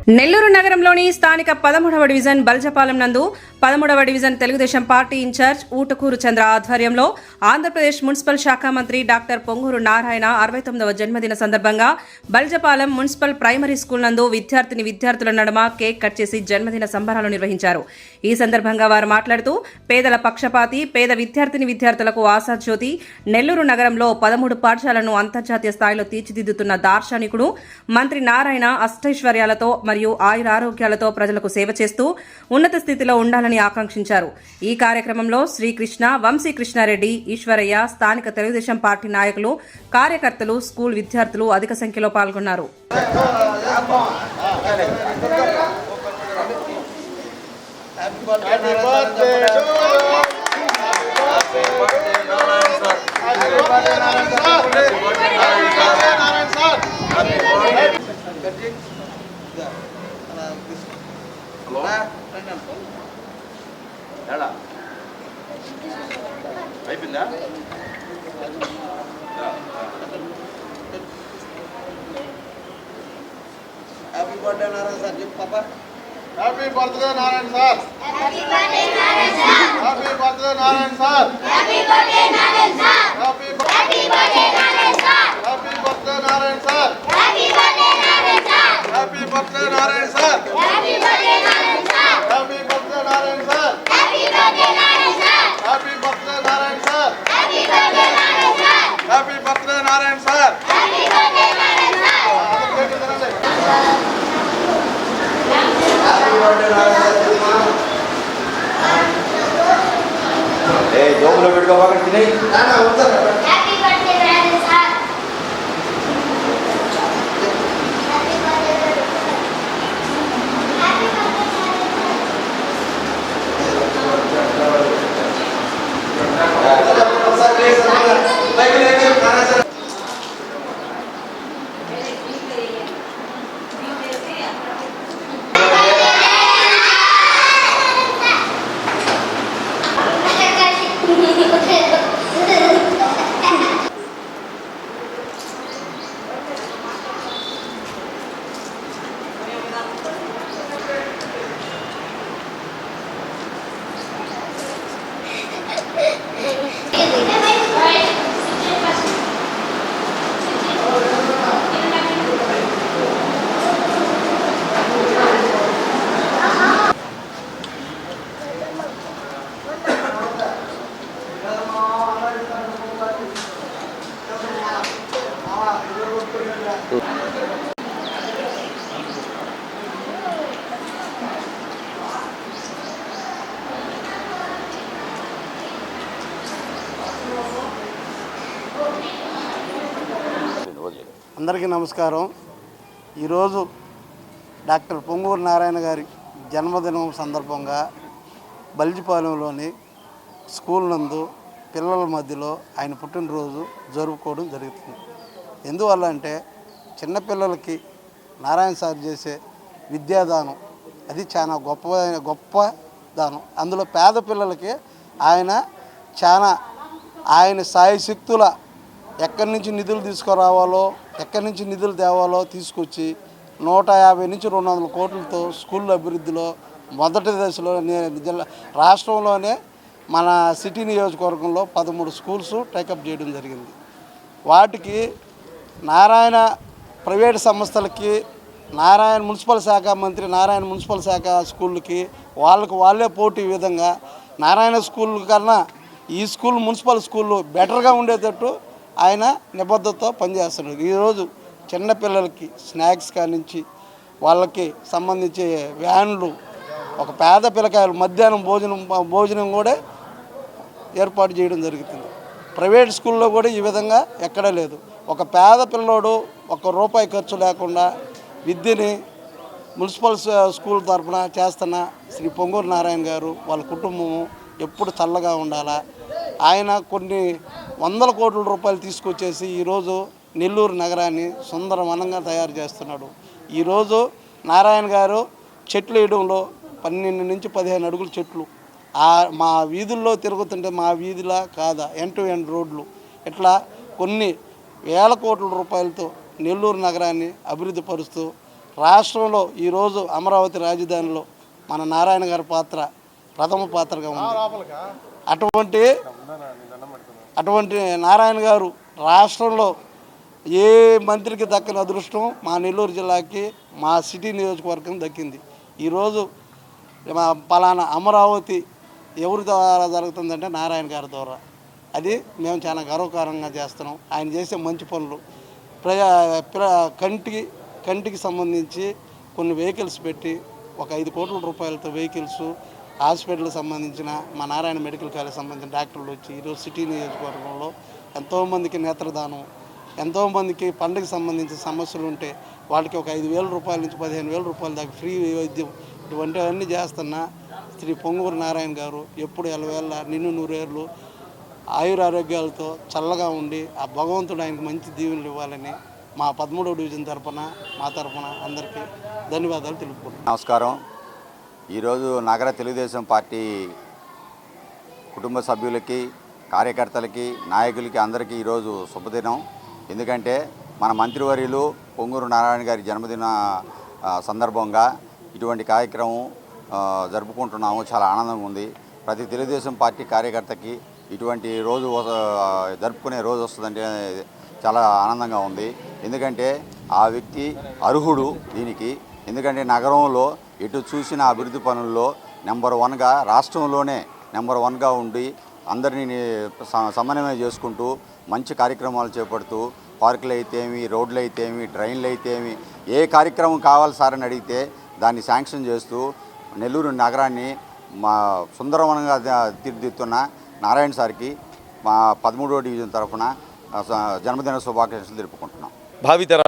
నెల్లూరు నగరంలోని స్థానిక 13వ డివిజన్ బల్జపాలెం నందు 13వ division Telugu Desam party incharge Utukuru Chandra ఆధ్వర్యంలో ఆంధ్రప్రదేశ్ మున్సిపల్ శాఖ మంత్రి డాక్టర్ పొంగూరు నారాయణ 69వ జన్మదిన సందర్భంగా బల్జపాలెం మున్సిపల్ ప్రైమరీ స్కూల్ నందు విద్యార్థుల నడుమ కేక్ కట్ చేసి జన్మదిన సంబరాలు నిర్వహించారు. ఈ సందర్భంగా వారు మాట్లాడుతూ పేదల పక్షపాతి, పేద విద్యార్థులకు ఆశాజ్యోతి, నెల్లూరు నగరంలో 13 పాఠశాలను అంతర్జాతీయ స్థాయిలో తీర్చిదిద్దుతున్న దార్శనికుడు మంత్రి నారాయణ అష్టైశ్వర్యాలతో మరియు ఆయురారోగ్యాలతో ప్రజలకు సేవ చేస్తూ ఉన్నత స్థితిలో ఉండాలని ఆకాంక్షించారు. ఈ కార్యక్రమంలో శ్రీకృష్ణ, వంశీకృష్ణారెడ్డి, ఈశ్వరయ్య, స్థానిక తెలుగుదేశం పార్టీ నాయకులు, కార్యకర్తలు, స్కూల్ విద్యార్థులు అధిక సంఖ్యలో పాల్గొన్నారు. అయిపోయిందా? హ్యాపీ బర్త్డే నారాయణ సార్ చెప్పు పాప. Happy birthday Narayana sir. Happy birthday Narayana sir. Happy birthday Narayana sir. Happy birthday Narayana sir. Happy birthday Narayana sir. Happy birthday Narayana sir. Happy birthday Narayana sir. Happy birthday Narayana sir. Happy birthday Narayana sir. Happy birthday Narayana sir. Happy birthday Narayana sir. Happy birthday Narayana sir. Happy birthday Narayana sir. Happy birthday Narayana sir. Happy birthday Narayana sir. ఏ జోబులో పెట్టుకోవాలి తినేయి. Happy birthday Narayana sir. అందరికీ నమస్కారం. ఈరోజు doctor Ponguru Narayana గారి జన్మదినం సందర్భంగా బల్జిపాలెంలోని స్కూల్ నందు పిల్లల మధ్యలో ఆయన పుట్టినరోజు జరుపుకోవడం జరుగుతుంది. ఎందువల్ల అంటే చిన్నపిల్లలకి నారాయణ సార్ చేసే విద్యాదానం అది చాలా గొప్ప దానం. అందులో పేద పిల్లలకి ఆయన సాయశక్తుల ఎక్కడి నుంచి నిధులు తీసుకురావాలో, ఎక్కడి నుంచి నిధులు తేవాలో తీసుకొచ్చి 150 నుంచి 200 కోట్లతో స్కూళ్ళ అభివృద్ధిలో మొదటి దశలో రాష్ట్రంలోనే మన సిటీ నియోజకవర్గంలో 13 స్కూల్స్ టేకప్ చేయడం జరిగింది. వాటికి నారాయణ ప్రైవేట్ సంస్థలకి, నారాయణ మున్సిపల్ శాఖ మంత్రి నారాయణ మున్సిపల్ శాఖ స్కూళ్ళకి వాళ్ళే పోటీ విధంగా నారాయణ స్కూల్ కన్నా ఈ స్కూల్ మున్సిపల్ స్కూళ్ళు బెటర్గా ఉండేటట్టు ఆయన నిబద్ధతతో పనిచేస్తున్నారు. ఈరోజు చిన్నపిల్లలకి స్నాక్స్ కానించి వాళ్ళకి సంబంధించి వ్యాన్లు, ఒక పేద పిల్లకాయలు మధ్యాహ్నం భోజనం కూడా ఏర్పాటు చేయడం జరుగుతుంది. ప్రైవేట్ స్కూల్లో కూడా ఈ విధంగా ఎక్కడా లేదు. ఒక పేద పిల్లోడు 1 రూపాయి ఖర్చు లేకుండా విద్యని మున్సిపల్ స్కూల్ తరఫున చేస్తున్న శ్రీ పొంగూరు నారాయణ గారు వాళ్ళ కుటుంబము ఎప్పుడు చల్లగా ఉండాలా. ఆయన కొన్ని 100 కోట్ల రూపాయలు తీసుకొచ్చేసి ఈరోజు నెల్లూరు నగరాన్ని సుందరవనంగా తయారు చేస్తున్నాడు. ఈరోజు నారాయణ గారు చెట్లు వేయడంలో 12 నుంచి 15 అడుగుల చెట్లు మా వీధుల్లో తిరుగుతుంటే మా వీధిలా కాదా ఎండ్ టు ఎండ్ రోడ్లు ఇట్లా కొన్ని వేల కోట్ల రూపాయలతో నెల్లూరు నగరాన్ని అభివృద్ధి పరుస్తూ రాష్ట్రంలో ఈరోజు అమరావతి రాజధానిలో మన నారాయణ గారి పాత్ర ప్రథమ పాత్రగా ఉంది. అటువంటి నారాయణ గారు రాష్ట్రంలో ఏ మంత్రికి దక్కని అదృష్టం మా నెల్లూరు జిల్లాకి మా సిటీ నియోజకవర్గం దక్కింది. ఈరోజు పలానా అమరావతి ఎవరి ద్వారా జరుగుతుందంటే నారాయణ గారి ద్వారా. అది మేము చాలా గర్వకారంగా చేస్తున్నాం. ఆయన చేసే మంచి పనులు కంటికి సంబంధించి కొన్ని వెహికల్స్ పెట్టి ఒక 5 కోట్ల రూపాయలతో వెహికల్స్, హాస్పిటల్కి సంబంధించిన మా నారాయణ మెడికల్ కాలేజ్ సంబంధించిన డాక్టర్లు వచ్చి ఈరోజు సిటీ నియోజకవర్గంలో ఎంతోమందికి నేత్రదానం, ఎంతోమందికి పండుగకి సంబంధించిన సమస్యలు ఉంటే వాళ్ళకి ఒక 5,000 రూపాయల నుంచి 15,000 రూపాయల దాకా ఫ్రీ వైద్యం ఇటువంటివన్నీ చేస్తున్న శ్రీ పొంగూరు నారాయణ గారు ఎప్పుడు ఎల్లవేళ్ళ నిన్ను నూరేళ్ళు ఆయురారోగ్యాలతో చల్లగా ఉండి ఆ భగవంతుడు ఆయనకు మంచి దీవెనలు ఇవ్వాలని మా 13వ డివిజన్ తరఫున మా తరఫున అందరికీ ధన్యవాదాలు తెలుపుకుంటున్నాను. నమస్కారం. ఈరోజు నగర తెలుగుదేశం పార్టీ కుటుంబ సభ్యులకి, కార్యకర్తలకి, నాయకులకి అందరికీ ఈరోజు శుభదినం. ఎందుకంటే మన మంత్రివర్యులు పొంగూరు నారాయణ గారి జన్మదిన సందర్భంగా ఇటువంటి కార్యక్రమం జరుపుకుంటున్నాము. చాలా ఆనందంగా ఉంది. ప్రతి తెలుగుదేశం పార్టీ కార్యకర్తకి ఇటువంటి రోజు జరుపుకునే రోజు వస్తుందంటే చాలా ఆనందంగా ఉంది. ఎందుకంటే ఆ వ్యక్తి అర్హుడు దీనికి. ఎందుకంటే నగరంలో ఎటు చూసిన అభివృద్ధి పనుల్లో నంబర్ 1గా, రాష్ట్రంలోనే నంబర్ 1గా ఉండి అందరినీ సమన్వయం చేసుకుంటూ మంచి కార్యక్రమాలు చేపడుతూ పార్కులు అయితేమి, రోడ్లు అయితేమి, డ్రైన్లు అయితేమి ఏ కార్యక్రమం కావాలి సార్ అని అడిగితే దాన్ని శాంక్షన్ చేస్తూ నెల్లూరు నగరాన్ని మా సుందరవనంగా తీర్చిదిద్దుతున్న నారాయణ సార్కి మా 13వ డివిజన్ తరఫున జన్మదిన శుభాకాంక్షలు తెలుపుకుంటున్నాం. భావితర